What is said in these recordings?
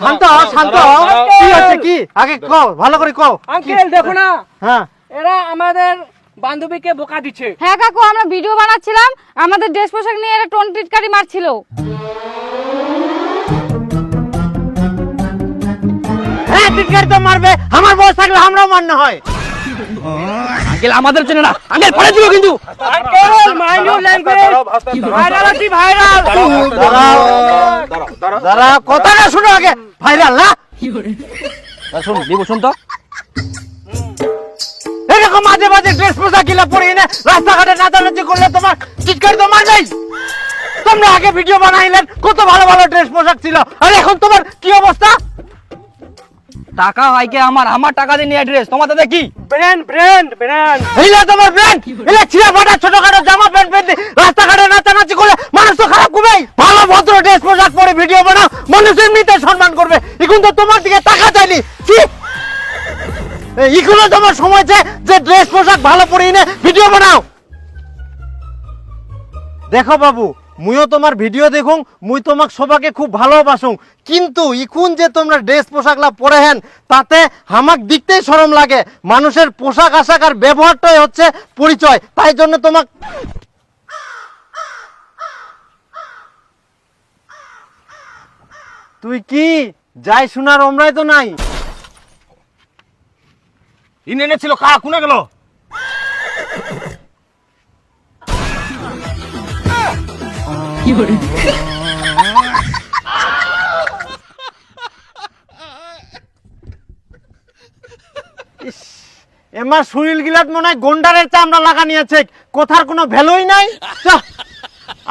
শান্ত শান্ত, কি হচ্ছে কি আগে কও, ভালো করে কও। আঙ্কেল দেখো না, হ্যাঁ এরা আমাদের বান্ধবীকে বোকা দিচ্ছে। হ্যাঁ কাকু, আমরা ভিডিও বানাচ্ছিলাম, আমাদের ড্রেস পোশাক নিয়ে এরা টোন টিটকারি মারছিল। হ্যাঁ টিটকারি তো মারবে, আমার বয়স থাকলে আমরাও মারতে হয়। আঙ্কেল আমাদের চেনে না, আঙ্কেল পড়ে দিও কিন্তু। Uncle mind your language, virality viral. দাঁড়া, কথাটা শুনো আগে। ভাইরাল না শুন দিব, শুন তো। এরকম মাঝে মাঝে ড্রেস পোশাক গিলা পরে এনে রাস্তাঘাটে নাচানাচি করলে তোমার টিটকারি তো মারবেই। তোমরা আগে ভিডিও বানাইলেন, কত ভালো ভালো ড্রেস পোশাক ছিল, আর এখন তোমার কি অবস্থা? টাকা হয় কি আমার টাকা দিয়ে নিয়ে ড্রেস, তোমার তাতে কি? ব্র্যান্ড ব্র্যান্ড ব্র্যান্ড, এইলা তোমার ব্র্যান্ড, এলা ছিঁড়া ফাটা ছোটখাটো জামা প্যান্ট পরে রাস্তাঘাটে নাচানাচি করলে মানুষ তো খারাপ করবেই। ভালো ভদ্র ড্রেস পোশাক পরে ভিডিও বানাও, মানুষ এমনিতে সম্মান করবে। এখন তো তোমার দিকে টাকা চাইনি, কি এগুলো তোমার সময় যে ড্রেস পোশাক ভালো পরে এনে ভিডিও বানাও। দেখো বাবু, মুইও তোমার ভিডিও দেখুন, মুই তোমাক সবাকে খুব ভালোবাসুং, কিন্তু এখন যে তোমরা ড্রেস পোশাকলা পরে হেন, তাতে হামাক দেখতেই শরম লাগে। মানুষের পোশাক আশাক আর ব্যবহারটাই হচ্ছে পরিচয়, তাই জন্য তোমাক। তুই কি যাই শোনার ওমরাই তো নাই। ইনে ছিল কা কোনা গেল? এমার শরীর গিলাত মনে হয় গন্ডারের চামড়া লাগানি আছে, কথার কোনো ভ্যালুই নাই।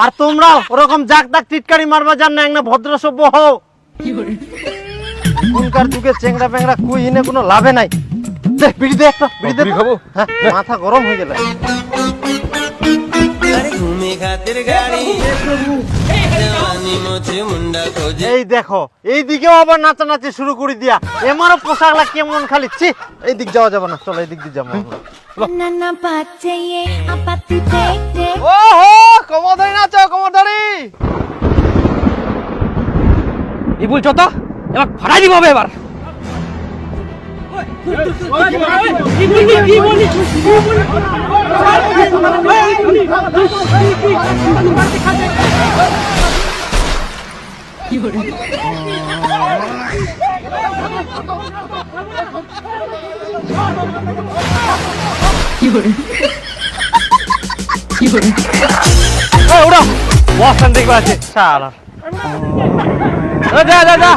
আর তোমরা ওরকম জাক তাক টিটকারি মারবা জান না, একটা ভদ্র সভ্য হও। এখনকার যুগে চেংড়া পেংড়া কুই হিনে কোনো লাভে নাই। দেখ বিড়ি দে, একটা বিড়ি দে। খাবো? হ্যাঁ, মাথা গরম হয়ে গেল। এই দেখো, এই দিকেও আবার নাচানাচি শুরু করে দিয়া। এমারও পোশাকলা কেমন খালি, ছি। এই দিক যাওয়া যাবে না, চলো এই দিক দিয়ে যাবো। ওহো, কমরদারি নাচো, কমরদারি। এই বলছো তো, এবার ফাটাই দিব এবার। ওরা বস্তান দেখবে আছে সারা। যা যা যা।